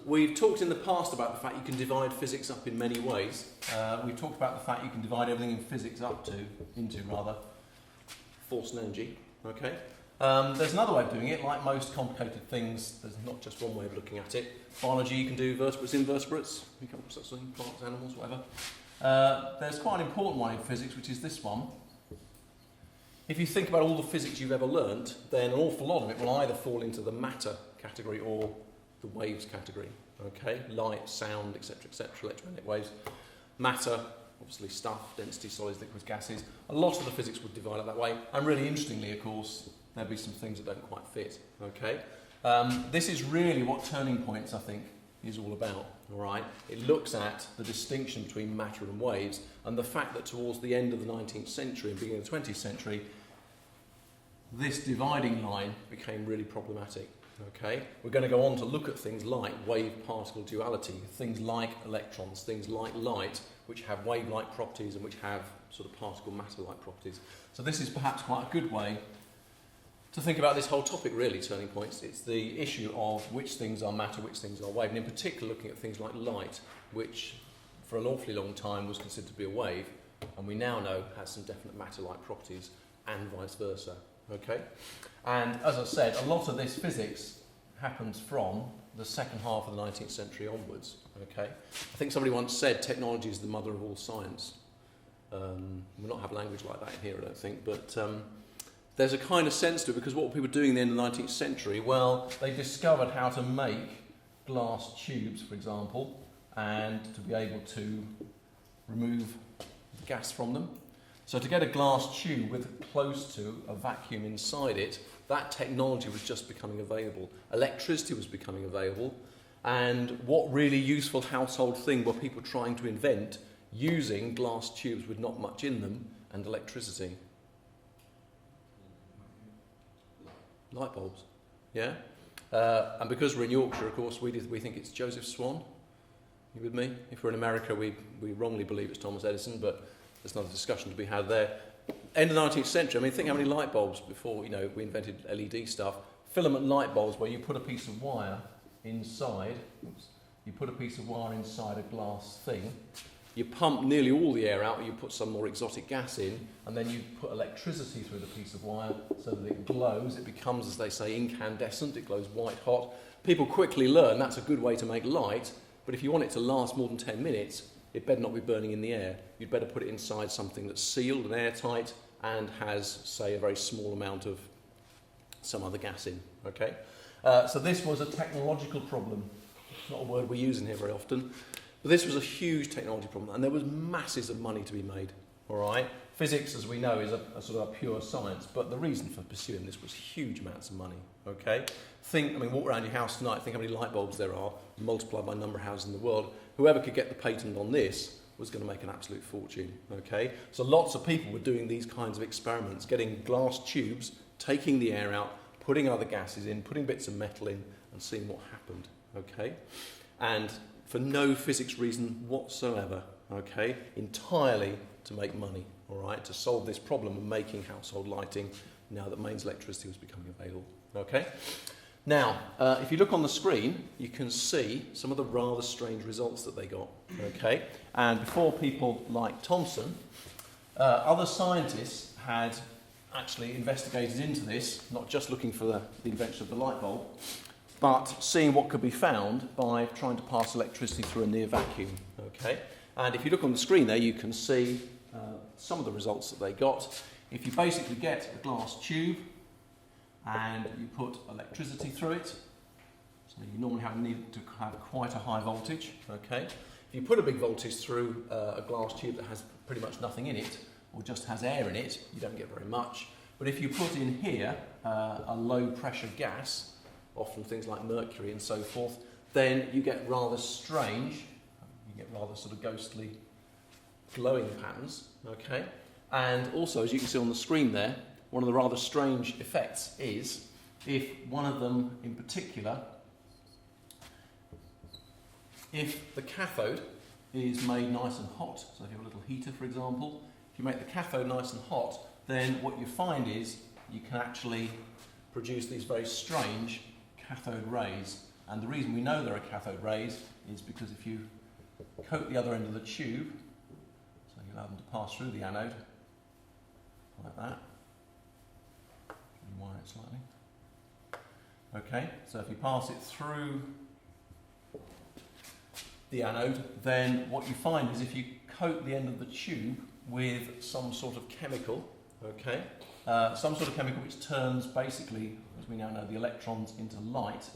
We've talked in the past about the fact you can divide physics up in many ways. We've talked about the fact you can divide everything in physics into force and energy. Okay. There's another way of doing it. Like most complicated things, there's not just one way of looking at it. Biology, you can do vertebrates, invertebrates, you can such things, plants, animals, whatever. There's quite an important one in physics, which is this one. If you think about all the physics you've ever learnt, then an awful lot of it will either fall into the matter category or the waves category. Okay, light, sound, etc., electromagnetic waves. Matter, obviously stuff, density, solids, liquids, gases. A lot of the physics would divide it that way. And really interestingly, of course, there'll be some things that don't quite fit. Okay, this is really what Turning Points, I think, is all about. All right, it looks at the distinction between matter and waves, and the fact that towards the end of the 19th century and beginning of the 20th century, this dividing line became really problematic. Okay, we're going to go on to look at things like wave-particle duality, things like electrons, things like light, which have wave-like properties and which have sort of particle matter-like properties. So this is perhaps quite a good way to think about this whole topic, really, Turning Points. It's the issue of which things are matter, which things are wave, and in particular looking at things like light, which for an awfully long time was considered to be a wave, and we now know has some definite matter-like properties, and vice versa. Okay? And as I said, a lot of this physics happens from the second half of the 19th century onwards. Okay? I think somebody once said technology is the mother of all science. We'll not have language like that in here, I don't think, but there's a kind of sense to it, because what were people doing at the end of the 19th century? Well, they discovered how to make glass tubes, for example, and to be able to remove the gas from them. So to get a glass tube with close to a vacuum inside it, that technology was just becoming available. Electricity was becoming available, and what really useful household thing were people trying to invent using glass tubes with not much in them and electricity? Light bulbs, yeah? And because we're in Yorkshire, of course, we think it's Joseph Swan. You with me? If we're in America, we wrongly believe it's Thomas Edison, but there's another discussion to be had there. End of the 19th century, I mean, think how many light bulbs before, we invented LED stuff. Filament light bulbs where you put a piece of wire inside, you put a piece of wire inside a glass thing, you pump nearly all the air out, or you put some more exotic gas in, and then you put electricity through the piece of wire so that it glows. It becomes, as they say, incandescent. It glows white hot. People quickly learn that's a good way to make light, but if you want it to last more than 10 minutes, it better not be burning in the air. You'd better put it inside something that's sealed and airtight and has, say, a very small amount of some other gas in. Okay? So this was a technological problem. It's not a word we use in here very often. But this was a huge technology problem, and there was masses of money to be made. All right, physics, as we know, is a sort of a pure science, but the reason for pursuing this was huge amounts of money. Okay, walk around your house tonight, think how many light bulbs there are, multiplied by the number of houses in the world. Whoever could get the patent on this was going to make an absolute fortune. Okay, so lots of people were doing these kinds of experiments, getting glass tubes, taking the air out, putting other gases in, putting bits of metal in, and seeing what happened. Okay, and for no physics reason whatsoever, okay, entirely to make money, all right, to solve this problem of making household lighting now that mains electricity was becoming available, okay. Now, if you look on the screen, you can see some of the rather strange results that they got, okay, and before people like Thomson, other scientists had actually investigated into this, not just looking for the invention of the light bulb, but seeing what could be found by trying to pass electricity through a near vacuum. Okay, and if you look on the screen there, you can see some of the results that they got. If you basically get a glass tube and you put electricity through it, so you normally need to have quite a high voltage. Okay, if you put a big voltage through a glass tube that has pretty much nothing in it, or just has air in it, you don't get very much. But if you put in here a low pressure gas, often things like mercury and so forth, then you get rather strange, you get rather sort of ghostly glowing patterns, okay? And also, as you can see on the screen there, one of the rather strange effects is if one of them in particular, if the cathode is made nice and hot, so if you have a little heater, for example, if you make the cathode nice and hot, then what you find is you can actually produce these very strange cathode rays. And the reason we know there are cathode rays is because if you coat the other end of the tube, so you allow them to pass through the anode, like that. Wire it slightly. Okay, so if you pass it through the anode, then what you find is if you coat the end of the tube with some sort of chemical, okay, some sort of chemical which turns basically, as we now know, the electrons into light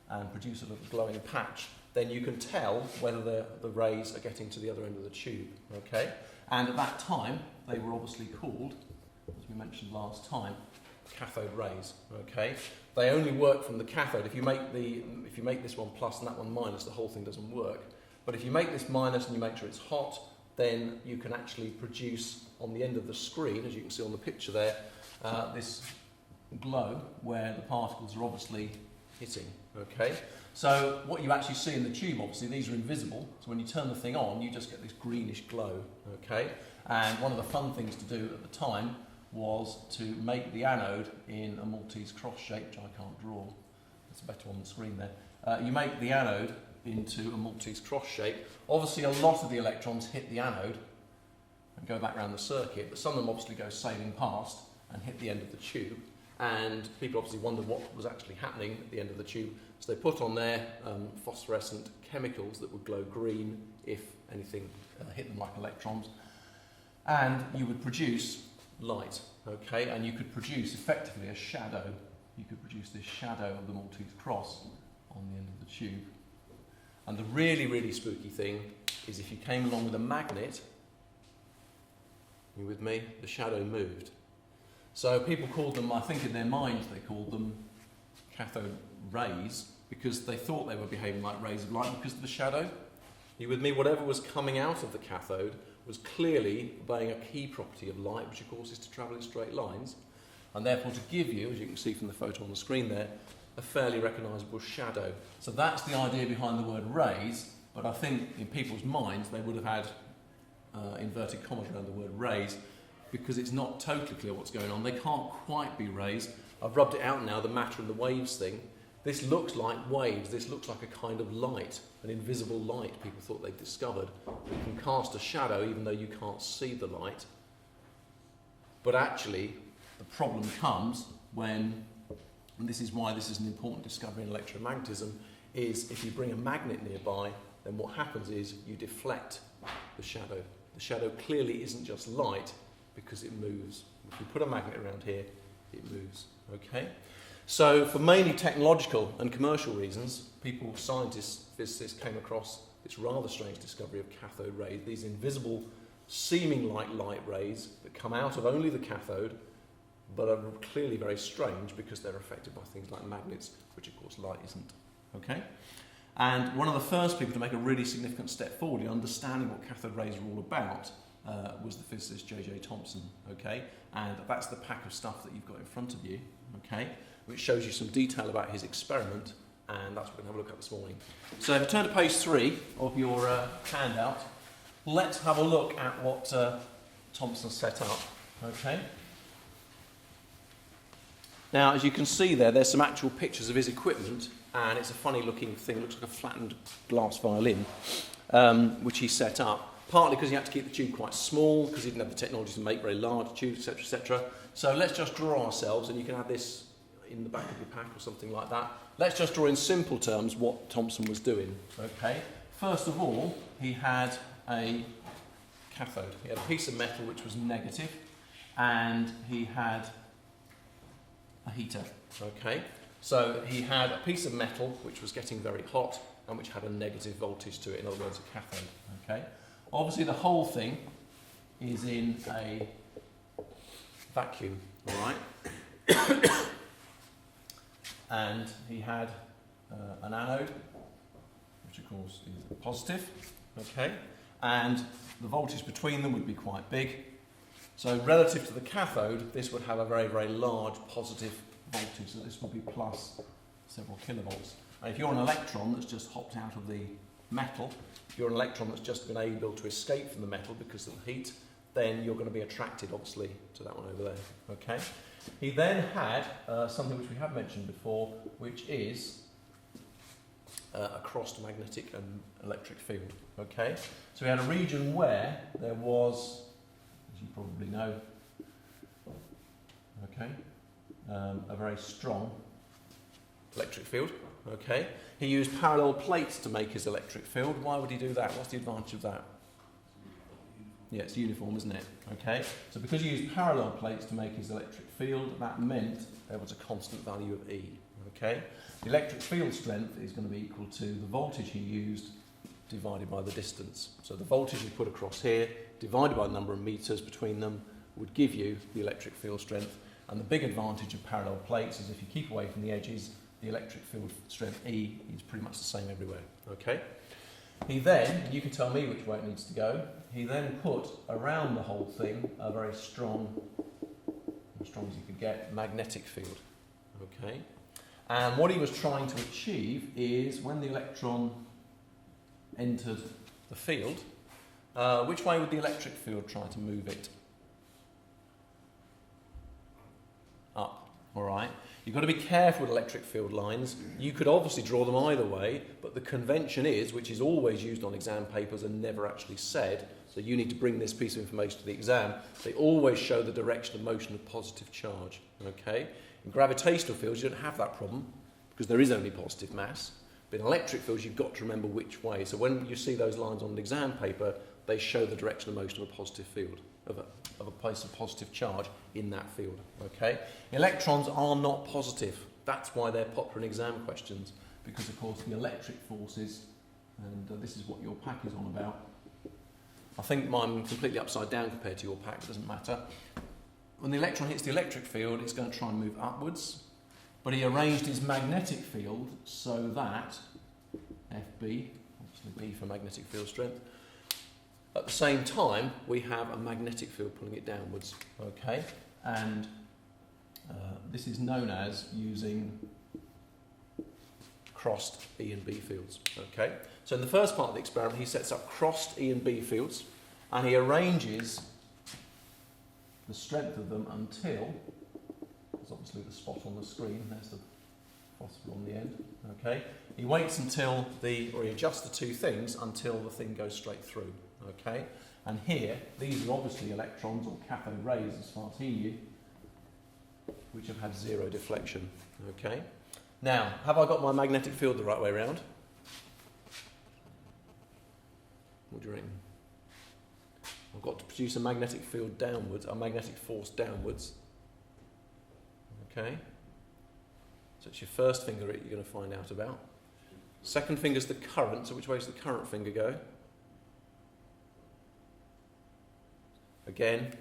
and produce a little glowing patch, then you can tell whether the rays are getting to the other end of the tube, okay? And at that time, they were obviously called, as we mentioned last time, cathode rays, okay? They only work from the cathode. If you make this one plus and that one minus, the whole thing doesn't work. But if you make this minus and you make sure it's hot, then you can actually produce on the end of the screen, as you can see on the picture there, this glow where the particles are obviously hitting, okay? So what you actually see in the tube, obviously, these are invisible, so when you turn the thing on, you just get this greenish glow, okay? And one of the fun things to do at the time was to make the anode in a Maltese cross shape, which I can't draw. It's better on the screen there. You make the anode into a Maltese cross shape. Obviously, a lot of the electrons hit the anode and go back around the circuit, but some of them obviously go sailing past and hit the end of the tube. And people obviously wondered what was actually happening at the end of the tube. So they put on there phosphorescent chemicals that would glow green if anything hit them like electrons. And you would produce light, okay? And you could produce effectively a shadow. You could produce this shadow of the Maltese cross on the end of the tube. And the really, really spooky thing is if you came along with a magnet, you with me? The shadow moved. So people called them, I think in their minds they called them cathode rays because they thought they were behaving like rays of light because of the shadow. You with me? Whatever was coming out of the cathode was clearly obeying a key property of light, which of course is to travel in straight lines, and therefore to give you, as you can see from the photo on the screen there, a fairly recognisable shadow. So that's the idea behind the word rays, but I think in people's minds they would have had inverted commas around the word rays because it's not totally clear what's going on. They can't quite be rays. I've rubbed it out now, the matter and the waves thing. This looks like waves, this looks like a kind of light, an invisible light people thought they'd discovered. You can cast a shadow even though you can't see the light. But actually, the problem comes when, and this is why this is an important discovery in electromagnetism, is if you bring a magnet nearby, then what happens is you deflect the shadow. The shadow clearly isn't just light because it moves. If you put a magnet around here, it moves, okay? So for mainly technological and commercial reasons, people, scientists, physicists came across this rather strange discovery of cathode rays, these invisible, seeming like light rays that come out of only the cathode, but are clearly very strange because they're affected by things like magnets, which of course light isn't, okay? And one of the first people to make a really significant step forward in understanding what cathode rays are all about was the physicist J.J. Thomson, okay? And that's the pack of stuff that you've got in front of you, okay? Which shows you some detail about his experiment, and that's what we're going to have a look at this morning. So if you turn to page 3 of your handout, let's have a look at what Thomson set up, okay? Now, as you can see there's some actual pictures of his equipment, and it's a funny looking thing. It looks like a flattened glass violin, which he set up, partly because he had to keep the tube quite small, because he didn't have the technology to make very large tubes, etc., etc. So let's just draw ourselves, and you can have this in the back of your pack or something like that. Let's just draw in simple terms what Thomson was doing, okay? First of all, he had a cathode. He had a piece of metal which was negative, and he had a heater, okay? So he had a piece of metal which was getting very hot and which had a negative voltage to it, in other words, a cathode, okay? Obviously the whole thing is in a vacuum, all right? And he had an anode, which of course is positive, okay? And the voltage between them would be quite big. So relative to the cathode, this would have a very, very large positive voltage, so this will be plus several kilovolts. And if you're an electron that's just hopped out of the metal, if you're an electron that's just been able to escape from the metal because of the heat, then you're going to be attracted, obviously, to that one over there, okay? He then had something which we have mentioned before, which is across magnetic and electric field. Okay, so we had a region where there was, as you probably know, okay, a very strong electric field. Okay, he used parallel plates to make his electric field. Why would he do that? What's the advantage of that? Yeah, it's uniform, isn't it? Okay, so because he used parallel plates to make his electric field, that meant there was a constant value of E. Okay, the electric field strength is going to be equal to the voltage he used divided by the distance. So the voltage you put across here divided by the number of metres between them would give you the electric field strength. And the big advantage of parallel plates is if you keep away from the edges, the electric field strength E is pretty much the same everywhere. Okay. He then, and you can tell me which way it needs to go, he then put around the whole thing a very strong, as strong as you could get, magnetic field. Okay. And what he was trying to achieve is when the electron entered the field, which way would the electric field try to move it? Up. All right. You've got to be careful with electric field lines. You could obviously draw them either way, but the convention is, which is always used on exam papers and never actually said, so you need to bring this piece of information to the exam, they always show the direction of motion of positive charge. Okay? In gravitational fields, you don't have that problem because there is only positive mass. But in electric fields, you've got to remember which way. So when you see those lines on an exam paper, they show the direction of motion of a positive field, of a place of positive charge in that field. Okay? Electrons are not positive. That's why they're popular in exam questions, because of course the electric forces, and this is what your pack is on about. I think mine's completely upside down compared to your pack, it doesn't matter. When the electron hits the electric field, it's going to try and move upwards, but he arranged his magnetic field so that FB, obviously B for magnetic field strength, at the same time we have a magnetic field pulling it downwards. Okay, and this is known as using crossed E and B fields. Okay, so in the first part of the experiment he sets up crossed E and B fields and he arranges the strength of them until, there's obviously the spot on the screen, there's the phosphor on the end. Okay, he waits until he adjusts the two things until the thing goes straight through. Okay, and here these are obviously electrons or cathode rays as far as he knew, which have had zero deflection. Okay, now have I got my magnetic field the right way around? What do you reckon? I've got to produce a magnetic field downwards, a magnetic force downwards. Okay, so it's your first finger that you're going to find out about. Second finger's the current, so which way does the current finger go? Again,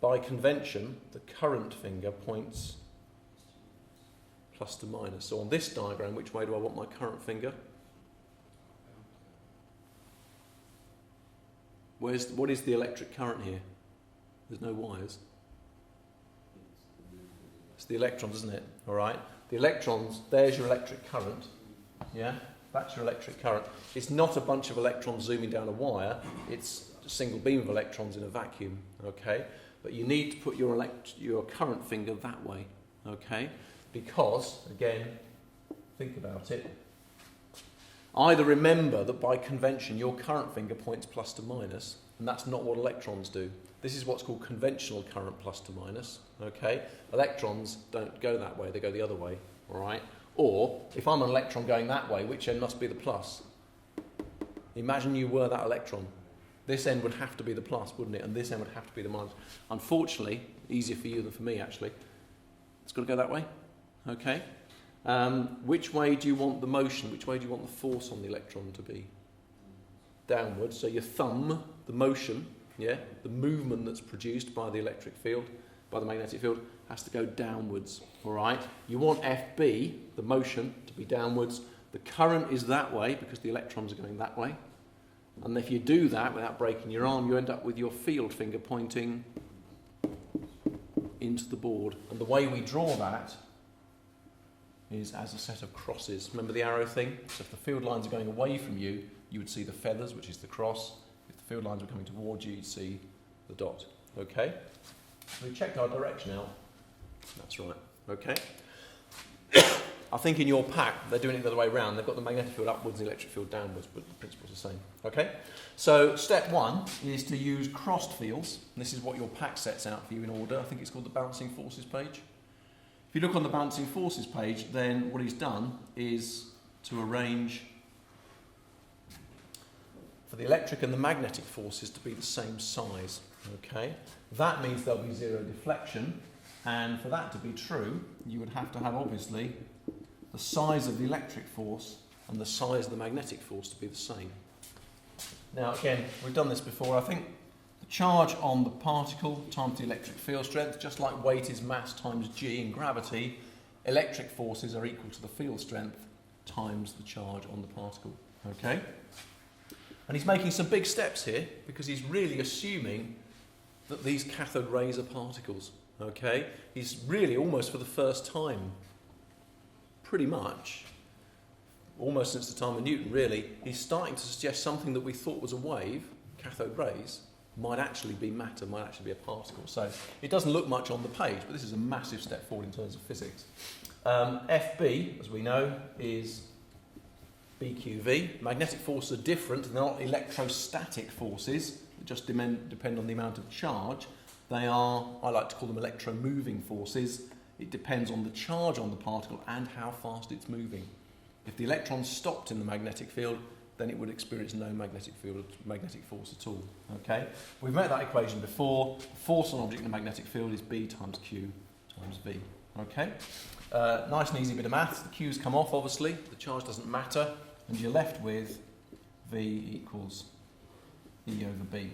by convention, the current finger points plus to minus. So on this diagram, which way do I want my current finger? What is the electric current here? There's no wires. It's the electrons, isn't it? All right. The electrons, there's your electric current. Yeah? That's your electric current. It's not a bunch of electrons zooming down a wire. It's a single beam of electrons in a vacuum. Okay? But you need to put your current finger that way. Okay? Because, again, think about it. Either remember that by convention your current finger points plus to minus, and that's not what electrons do. This is what's called conventional current plus to minus. Okay? Electrons don't go that way, they go the other way. All right? Or, if I'm an electron going that way, which end must be the plus? Imagine you were that electron. This end would have to be the plus, wouldn't it? And this end would have to be the minus. Unfortunately, easier for you than for me actually, it's got to go that way. Okay? Which way do you want the motion, which way do you want the force on the electron to be? Downwards. So your thumb, the motion, yeah, the movement that's produced by the electric field, by the magnetic field, has to go downwards. All right? You want FB, the motion, to be downwards. The current is that way because the electrons are going that way. And if you do that without breaking your arm, you end up with your field finger pointing into the board. And the way we draw that is as a set of crosses. Remember the arrow thing? So if the field lines are going away from you, you would see the feathers, which is the cross. If the field lines are coming towards you, you'd see the dot. Okay? So we checked our direction out. That's right. Okay? I think in your pack, they're doing it the other way around. They've got the magnetic field upwards and the electric field downwards, but the principle's the same. Okay? So step 1 is to use crossed fields. This is what your pack sets out for you in order. I think it's called the balancing forces page. If you look on the balancing forces page, then what he's done is to arrange for the electric and the magnetic forces to be the same size. Okay? That means there'll be zero deflection, and for that to be true, you would have to have, obviously, the size of the electric force and the size of the magnetic force to be the same. Now, again, we've done this before. I think the charge on the particle times the electric field strength, just like weight is mass times g in gravity, electric forces are equal to the field strength times the charge on the particle. Okay? And he's making some big steps here because he's really assuming that these cathode rays are particles. Okay? He's really almost for the first time, pretty much, almost since the time of Newton really, he's starting to suggest something that we thought was a wave, cathode rays, might actually be matter, might actually be a particle. So it doesn't look much on the page, but this is a massive step forward in terms of physics. FB, as we know, is BQV. Magnetic forces are different. They're not electrostatic forces that just depend on the amount of charge. They are, I like to call them electromoving forces. It depends on the charge on the particle and how fast it's moving. If the electron stopped in the magnetic field, then it would experience no magnetic force at all. Okay? We've met that equation before. Force on an object in a magnetic field is B times Q times V. Okay? Nice and easy bit of maths. The Q's come off, obviously. The charge doesn't matter. And you're left with V equals E over B.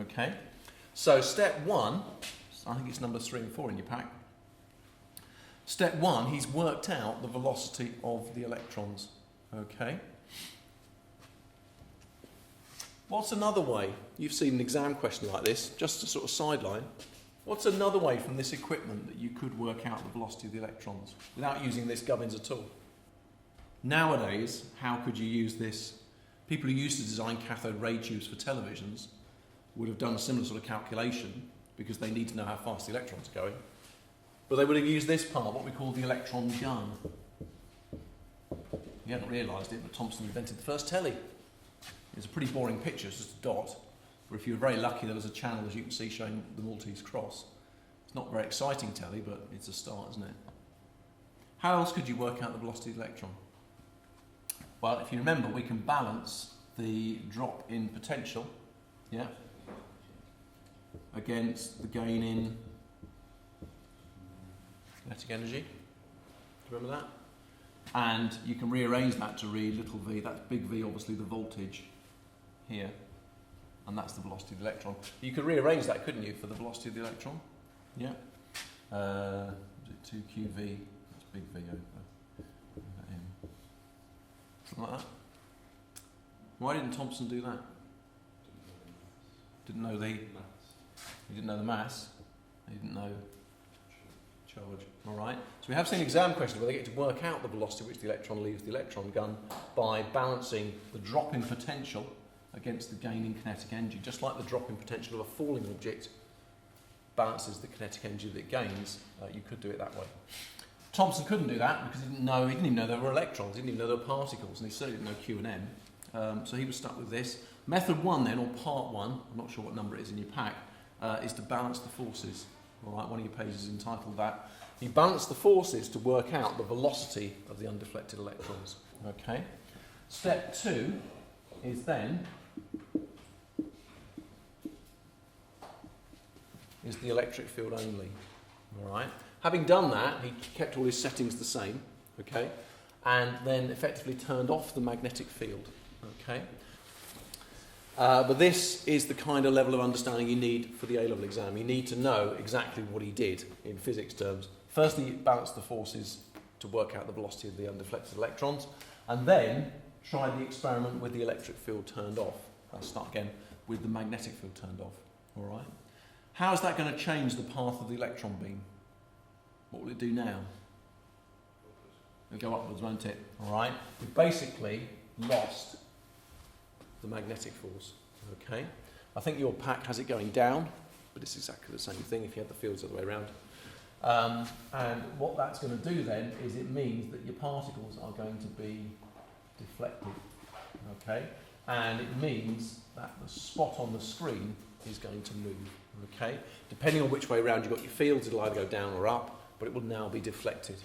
Okay? So step 1, I think it's number 3 and 4 in your pack. Step 1, he's worked out the velocity of the electrons. Okay? What's another way? You've seen an exam question like this, just a sort of sideline. What's another way from this equipment that you could work out the velocity of the electrons without using this gubbins at all? Nowadays, how could you use this? People who used to design cathode ray tubes for televisions would have done a similar sort of calculation because they need to know how fast the electrons are going. But they would have used this part, what we call the electron gun. You hadn't realised it, but Thomson invented the first telly. It's a pretty boring picture, it's just a dot. But if you were very lucky, there was a channel, as you can see, showing the Maltese cross. It's not very exciting telly, but it's a start, isn't it? How else could you work out the velocity of the electron? Well, if you remember, we can balance the drop in potential, yeah, against the gain in kinetic energy. Do you remember that? And you can rearrange that to read little v. That's big V, obviously, the voltage here. And that's the velocity of the electron. You could rearrange that, couldn't you, for the velocity of the electron? Yeah. Was it 2qv? That's big V over M. Something like that. Why didn't Thomson do that? Didn't know the mass. He didn't know the mass. He didn't know charge. All right. So we have seen exam questions where they get to work out the velocity which the electron leaves the electron gun by balancing the drop in potential against the gain in kinetic energy. Just like the drop in potential of a falling object balances the kinetic energy that it gains, you could do it that way. Thomson couldn't do that because he didn't even know there were electrons, he didn't even know there were particles, and he certainly didn't know Q and M. So he was stuck with this. Method 1 then, or part 1, I'm not sure what number it is in your pack, is to balance the forces. All right, one of your pages is entitled that. He balanced the forces to work out the velocity of the undeflected electrons. Okay. Step 2 is then the electric field only. All right. Having done that, he kept all his settings the same. Okay, and then effectively turned off the magnetic field. Okay. But this is the kind of level of understanding you need for the A-level exam. You need to know exactly what he did in physics terms. Firstly, he balanced the forces to work out the velocity of the undeflected electrons, and then tried the experiment with the electric field turned off. I'll start again with the magnetic field turned off. All right. How is that going to change the path of the electron beam? What will it do now? It'll go upwards, won't it? All right. We've basically lost the magnetic force. Okay. I think your pack has it going down, but it's exactly the same thing if you had the fields the other way around. And what that's going to do then is it means that your particles are going to be deflected, okay? And it means that the spot on the screen is going to move, okay? Depending on which way around you've got your fields, it'll either go down or up, but it will now be deflected,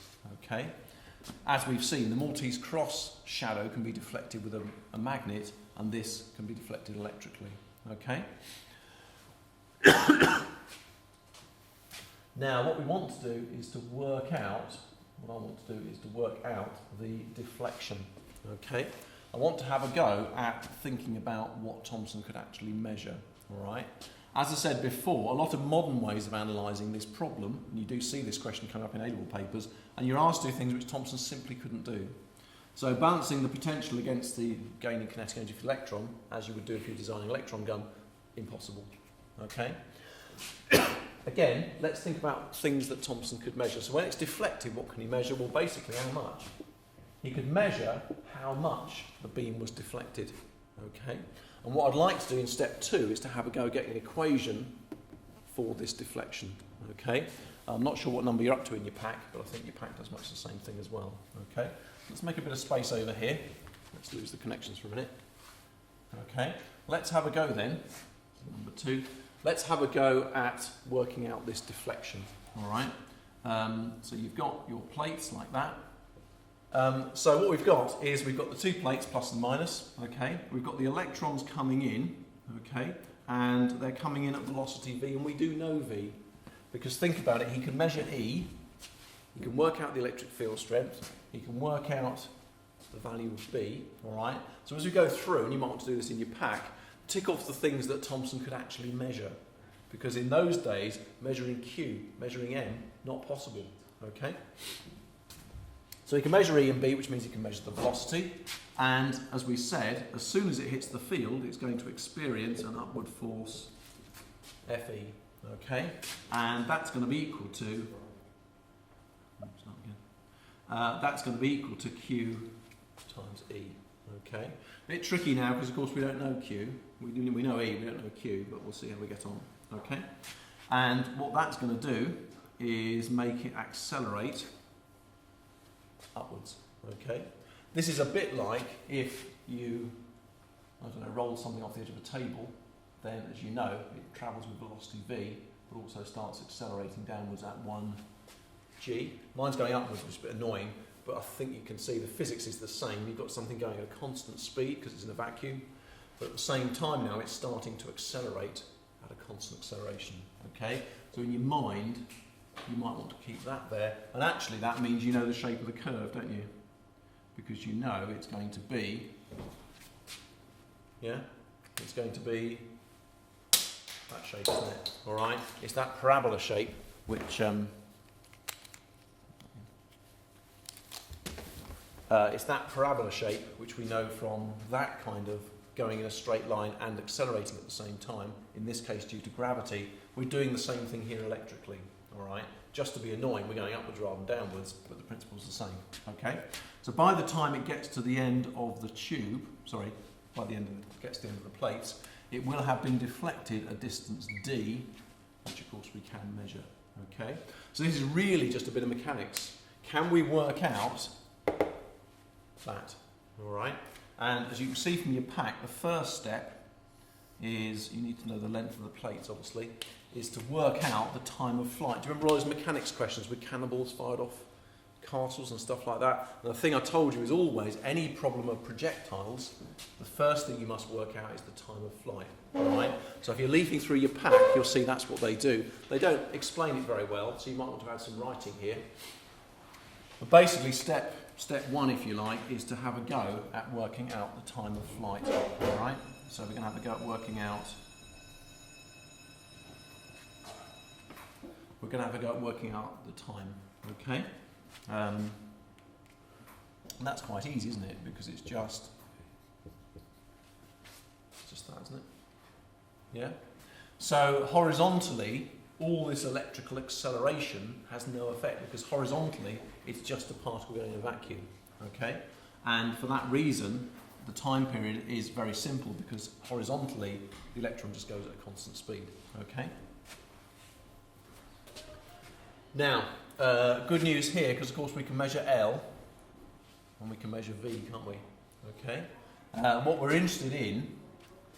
okay? As we've seen, the Maltese cross shadow can be deflected with a magnet, and this can be deflected electrically, okay? Now, what we want to do is to work out, what I want to do is to work out the deflection, okay? I want to have a go at thinking about what Thomson could actually measure, all right? As I said before, a lot of modern ways of analysing this problem, and you do see this question come up in A-level papers, and you're asked to do things which Thomson simply couldn't do. So balancing the potential against the gain in kinetic energy for the electron, as you would do if you're designing an electron gun, impossible, okay? Again, let's think about things that Thomson could measure. So when it's deflected, what can he measure? Well, basically, how much? He could measure how much the beam was deflected, okay? And what I'd like to do in step 2 is to have a go at getting an equation for this deflection, okay? I'm not sure what number you're up to in your pack, but I think your pack does much the same thing as well, okay? Let's make a bit of space over here. Let's lose the connections for a minute. Okay, let's have a go then. Number 2. Let's have a go at working out this deflection, all right? So you've got your plates like that. So what we've got is we've got the 2 plates, plus and minus, okay? We've got the electrons coming in, okay? And they're coming in at velocity v, and we do know v. Because think about it, he can measure E, he can work out the electric field strength, he can work out the value of B, all right? So as we go through, and you might want to do this in your pack, tick off the things that Thomson could actually measure. Because in those days, measuring Q, measuring M, not possible, okay? So he can measure E and B, which means he can measure the velocity. And as we said, as soon as it hits the field, it's going to experience an upward force Fe, okay? And that's going to be equal to, that's going to be equal to Q times E, okay? A bit tricky now because, of course, we don't know Q. We know E, we don't know Q, but we'll see how we get on, okay? And what that's going to do is make it accelerate upwards, okay? This is a bit like if you, I don't know, roll something off the edge of a table, then, as you know, it travels with velocity v, but also starts accelerating downwards at 1g. Mine's going upwards, which is a bit annoying, but I think you can see the physics is the same. You've got something going at a constant speed because it's in a vacuum, but at the same time now it's starting to accelerate at a constant acceleration, okay? So in your mind, you might want to keep that there, and actually that means you know the shape of the curve, don't you? Because you know it's going to be, yeah, it's going to be that shape, isn't it? All right, it's that parabola shape which it's that parabola shape which we know from that kind of going in a straight line and accelerating at the same time. In this case, due to gravity, we're doing the same thing here electrically. All right, just to be annoying, we're going upwards rather than downwards, but the principle's the same. Okay, so by the time it gets to the end of the tube, sorry, by the end of it gets to the end of the plates, it will have been deflected a distance d, which of course we can measure. Okay, so this is really just a bit of mechanics. Can we work out that? All right, and as you can see from your pack, the first step is, you need to know the length of the plates, obviously, is to work out the time of flight. Do you remember all those mechanics questions with cannonballs fired off castles and stuff like that? And the thing I told you is always, any problem of projectiles, the first thing you must work out is the time of flight. All right? So if you're leafing through your pack, you'll see that's what they do. They don't explain it very well, so you might want to add some writing here. But basically, step 1, if you like, is to have a go at working out the time of flight. All right? So we're going to have a go at working out. We're going to have a go at working out the time, okay? And that's quite easy, isn't it? Because it's just that, isn't it? Yeah? So horizontally, all this electrical acceleration has no effect because horizontally, it's just a particle going in a vacuum, okay? And for that reason, the time period is very simple because horizontally, the electron just goes at a constant speed, okay? Now, good news here, because of course we can measure L and we can measure V, can't we? Okay. What we're interested in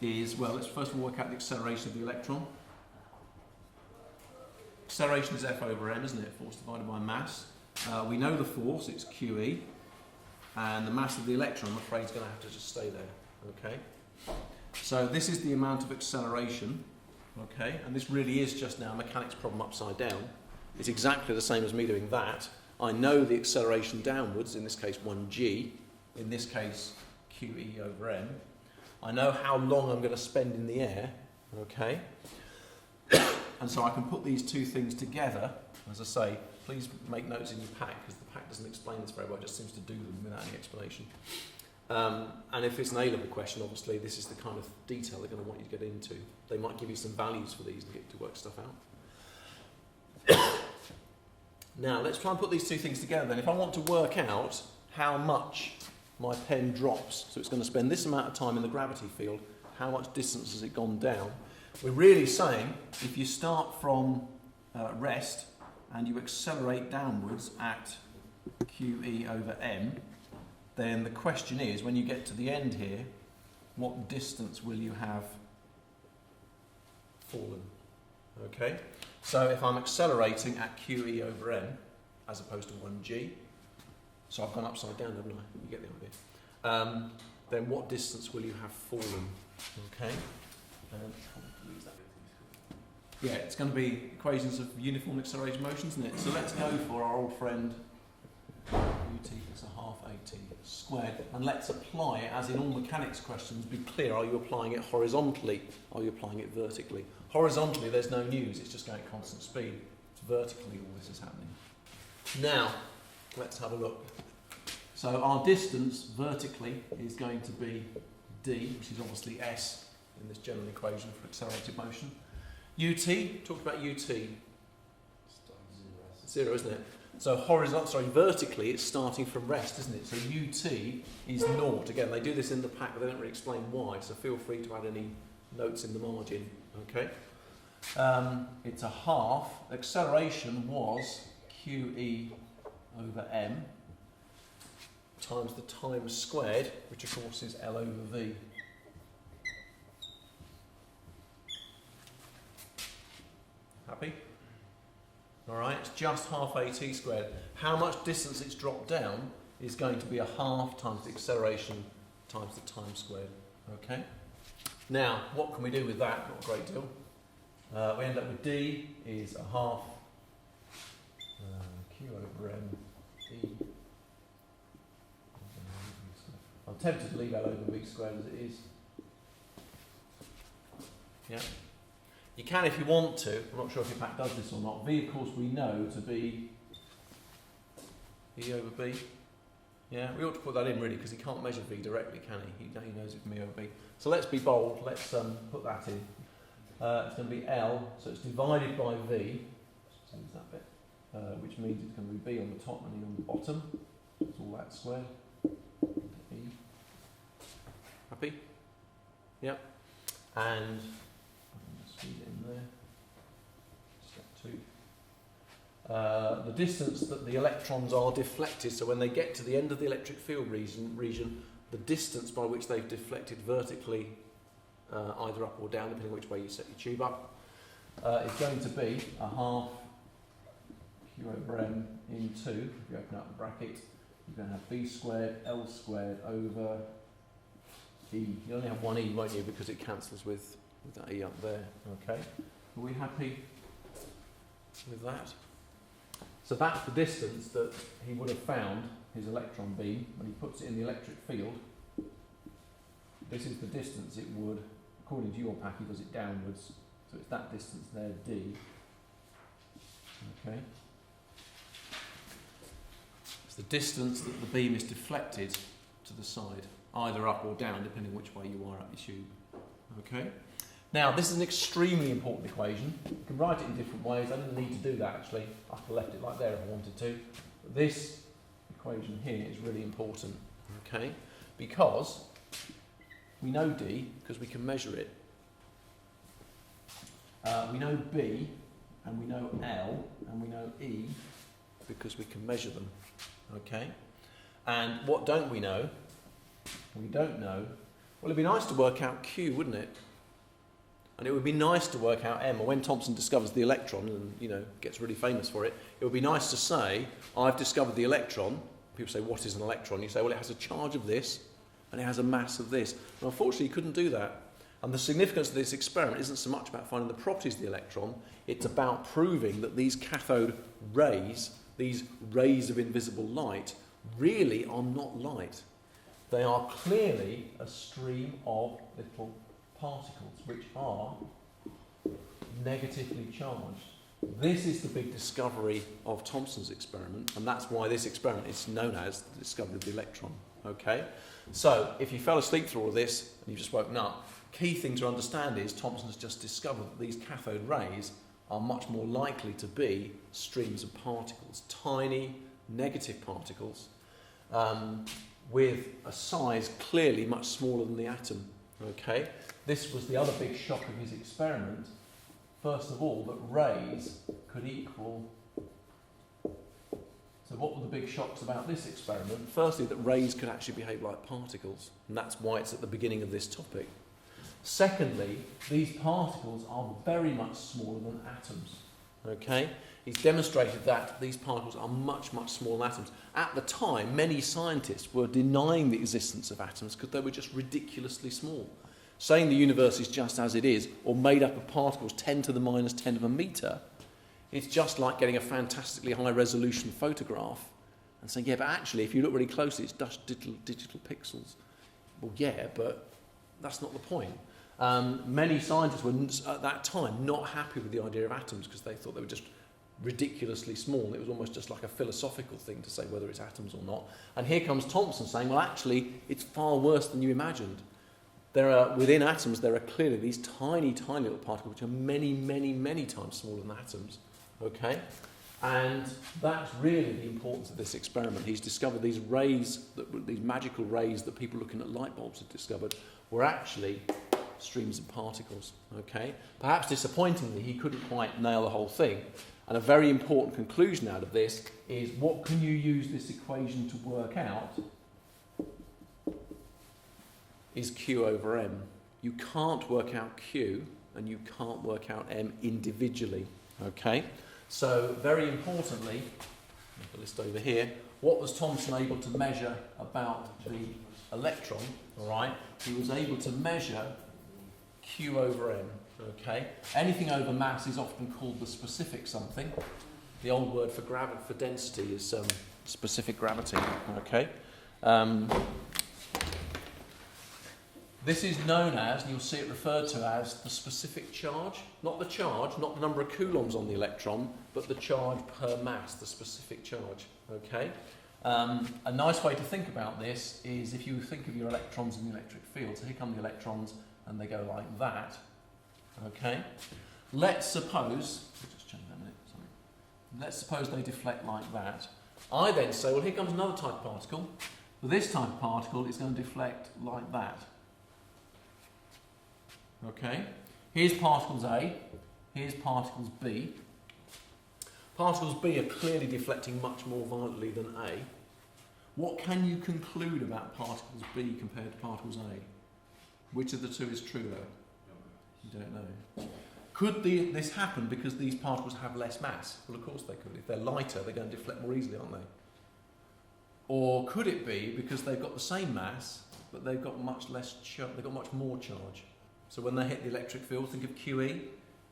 is, well, let's first of all work out the acceleration of the electron. Acceleration is F over m, isn't it? Force divided by mass. We know the force, it's QE, and the mass of the electron, I'm afraid, is going to have to just stay there. Okay. So this is the amount of acceleration. Okay, and this really is just now a mechanics problem upside down. It's exactly the same as me doing that. I know the acceleration downwards, in this case 1g, in this case QE over m. I know how long I'm going to spend in the air, okay? And so I can put these two things together. As I say, please make notes in your pack, because the pack doesn't explain this very well, it just seems to do them without any explanation. And if it's an A-level question, obviously this is the kind of detail they're going to want you to get into. They might give you some values for these and get you to work stuff out. Now, let's try and put these two things together then. If I want to work out how much my pen drops, so it's going to spend this amount of time in the gravity field, how much distance has it gone down? We're really saying if you start from rest and you accelerate downwards at QE over m, then the question is, when you get to the end here, what distance will you have fallen? Okay, so if I'm accelerating at QE over m, as opposed to 1g, so I've gone upside down, haven't I? You get the idea. Then what distance will you have fallen? Okay, yeah, it's going to be equations of uniform acceleration motion, isn't it? So let's go for our old friend ut is a half at squared, and let's apply it, as in all mechanics questions, be clear, are you applying it horizontally, are you applying it vertically? Horizontally there's no news, it's just going at constant speed. It's vertically all this is happening. Now, let's have a look. So our distance vertically is going to be d, which is obviously s in this general equation for accelerated motion. ut, talked about ut. Zero, isn't it? So vertically it's starting from rest, isn't it? So ut is naught. Again, they do this in the pack, but they don't really explain why, so feel free to add any notes in the margin. Okay? It's a half. Acceleration was QE over m times the time squared, which of course is L over V. Happy? Alright, it's just half AT squared. How much distance it's dropped down is going to be a half times the acceleration times the time squared. Okay? Now, what can we do with that? Not a great deal. We end up with D is a half Q over M E. I'm tempted to leave L over V squared as it is. Yeah. You can if you want to. I'm not sure if your pack does this or not. V, of course, we know to be E over B. Yeah, we ought to put that in really, because he can't measure V directly, can he? He knows it from E over B. So let's be bold. Let's put that in. It's going to be L, so it's divided by V. Let's use that bit, which means it's going to be B on the top and E on the bottom. It's all that squared. E. Happy? Yep. And squeeze it in there. Step 2. The distance that the electrons are deflected, so when they get to the end of the electric field region, the distance by which they've deflected vertically, either up or down, depending on which way you set your tube up, is going to be a half Q over M in 2. If you open up the bracket, you're going to have B squared, L squared over E. You only have one E, won't you, because it cancels with that E up there. Okay, are we happy with that? So that's the distance that he would have found his electron beam when he puts it in the electric field. This is the distance it would, according to your pack, he does it downwards, so it's that distance there, D. Okay. It's the distance that the beam is deflected to the side, either up or down, depending which way you are up your tube. Okay. Now, this is an extremely important equation. You can write it in different ways. I didn't need to do that, actually. I could have left it like there if I wanted to. But this equation here is really important, okay? Because we know D, because we can measure it. We know B, and we know L, and we know E, because we can measure them, okay? And what don't we know? We don't know. Well, it'd be nice to work out Q, wouldn't it? And it would be nice to work out M. Or when Thomson discovers the electron and, you know, gets really famous for it, it would be nice to say, I've discovered the electron. People say, what is an electron? You say, well, it has a charge of this and it has a mass of this. And unfortunately, you couldn't do that. And the significance of this experiment isn't so much about finding the properties of the electron, it's about proving that these cathode rays, these rays of invisible light, really are not light. They are clearly a stream of little particles which are negatively charged. This is the big discovery of Thomson's experiment, and that's why this experiment is known as the discovery of the electron. Okay? So, if you fell asleep through all of this and you've just woken up, key thing to understand is Thomson has just discovered that these cathode rays are much more likely to be streams of particles, tiny negative particles, with a size clearly much smaller than the atom. Okay? This was the other big shock of his experiment. First of all, that rays could equal... So what were the big shocks about this experiment? Firstly, that rays could actually behave like particles, and that's why it's at the beginning of this topic. Secondly, these particles are very much smaller than atoms. Okay? He's demonstrated that these particles are much, much smaller than atoms. At the time, many scientists were denying the existence of atoms because they were just ridiculously small. Saying the universe is just as it is, or made up of particles 10 to the minus 10 of a metre, it's just like getting a fantastically high-resolution photograph and saying, yeah, but actually, if you look really closely, it's just digital pixels. Well, yeah, but that's not the point. Many scientists were, at that time, not happy with the idea of atoms because they thought they were just ridiculously small. It was almost just like a philosophical thing to say whether it's atoms or not. And here comes Thomson saying, well, actually, it's far worse than you imagined. Within atoms, there are clearly these tiny, tiny little particles which are many, many, many times smaller than atoms. Okay? And that's really the importance of this experiment. He's discovered these rays, these magical rays that people looking at light bulbs have discovered, were actually streams of particles. Okay? Perhaps disappointingly, he couldn't quite nail the whole thing. And a very important conclusion out of this is, what can you use this equation to work out? Is Q over M. You can't work out Q and you can't work out M individually. Okay? So, very importantly, the list over here, what was Thomson able to measure about the electron? Alright? He was able to measure Q over M. Okay? Anything over mass is often called the specific something. The old word for density is specific gravity. Okay? This is known as, and you'll see it referred to as, the specific charge. Not the charge, not the number of coulombs on the electron, but the charge per mass, the specific charge. Okay? A nice way to think about this is if you think of your electrons in the electric field. So here come the electrons, and they go like that. Okay? Let's suppose, just change that a minute, sorry. Let's suppose they deflect like that. I then say, well, here comes another type of particle. For this type of particle, it's going to deflect like that. Okay? Here's particles A, here's particles B. Particles B are clearly deflecting much more violently than A. What can you conclude about particles B compared to particles A? Which of the two is true though? You don't know. Could this happen because these particles have less mass? Well, of course they could. If they're lighter, they're going to deflect more easily, aren't they? Or could it be because they've got the same mass, but they've got much less they've got much more charge? So when they hit the electric field, think of QE.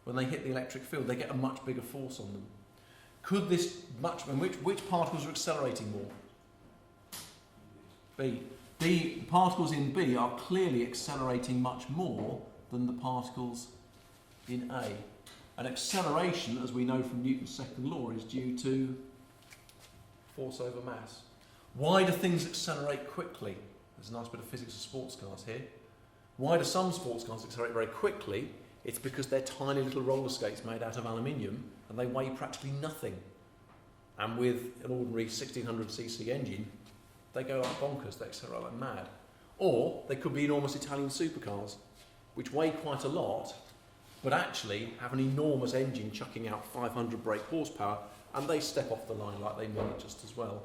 When they hit the electric field, they get a much bigger force on them. Could this which particles are accelerating more? B. The particles in B are clearly accelerating much more than the particles in A. And acceleration, as we know from Newton's second law, is due to force over mass. Why do things accelerate quickly? There's a nice bit of physics of sports cars here. Why do some sports cars accelerate very quickly? It's because they're tiny little roller skates made out of aluminium and they weigh practically nothing. And with an ordinary 1600cc engine, they go like bonkers, they accelerate like mad. Or they could be enormous Italian supercars, which weigh quite a lot, but actually have an enormous engine chucking out 500 brake horsepower, and they step off the line like they mean it just as well.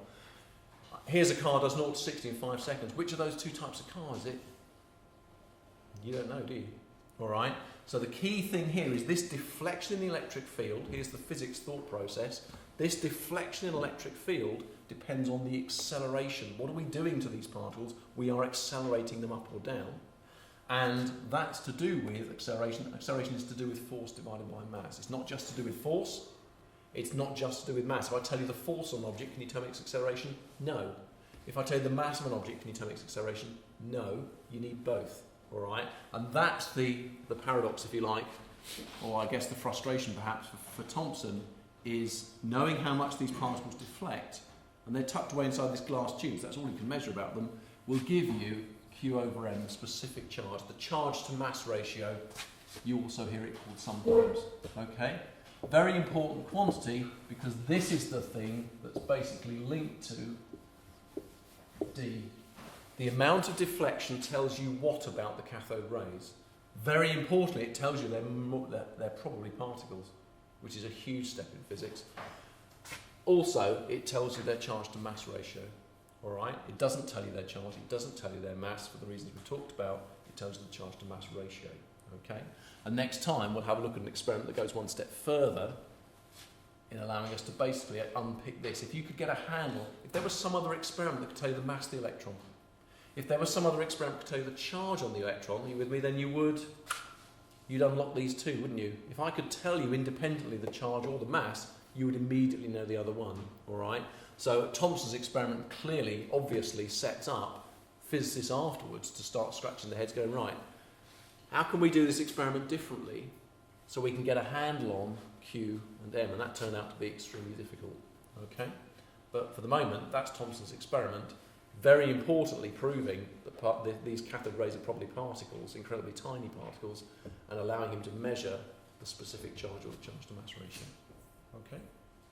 Here's a car does 0 to 60 in 5 seconds. Which of those two types of car is it? You don't know, do you? All right. So the key thing here is this deflection in the electric field. Here's the physics thought process. This deflection in electric field depends on the acceleration. What are we doing to these particles? We are accelerating them up or down. And that's to do with acceleration. Acceleration is to do with force divided by mass. It's not just to do with force. It's not just to do with mass. If I tell you the force on an object, can you tell me its acceleration? No. If I tell you the mass of an object, can you tell me its acceleration? No. You need both. All right? And that's the paradox, if you like, or I guess the frustration perhaps for Thomson, is knowing how much these particles deflect, and they're tucked away inside this glass tube, so that's all you can measure about them, will give you Q over M, specific charge. The charge to mass ratio, you also hear it called sometimes. Okay? Very important quantity, because this is the thing that's basically linked to D. The amount of deflection tells you what about the cathode rays? Very importantly, it tells you they're probably particles, which is a huge step in physics. Also, it tells you their charge to mass ratio. All right? It doesn't tell you their charge, it doesn't tell you their mass for the reasons we've talked about. It tells you the charge to mass ratio. Okay? And next time we'll have a look at an experiment that goes one step further in allowing us to basically unpick this. If you could get a handle, if there was some other experiment that could tell you the mass of the electron, if there was some other experiment that could tell you the charge on the electron, are you with me, then you'd unlock these two, wouldn't you? If I could tell you independently the charge or the mass, you would immediately know the other one, all right? So Thomson's experiment clearly, obviously sets up physicists afterwards to start scratching their heads going, right, how can we do this experiment differently so we can get a handle on Q and M? And that turned out to be extremely difficult, okay? But for the moment, that's Thomson's experiment, very importantly proving that these cathode rays are probably particles, incredibly tiny particles, and allowing him to measure the specific charge or the charge to mass ratio, okay?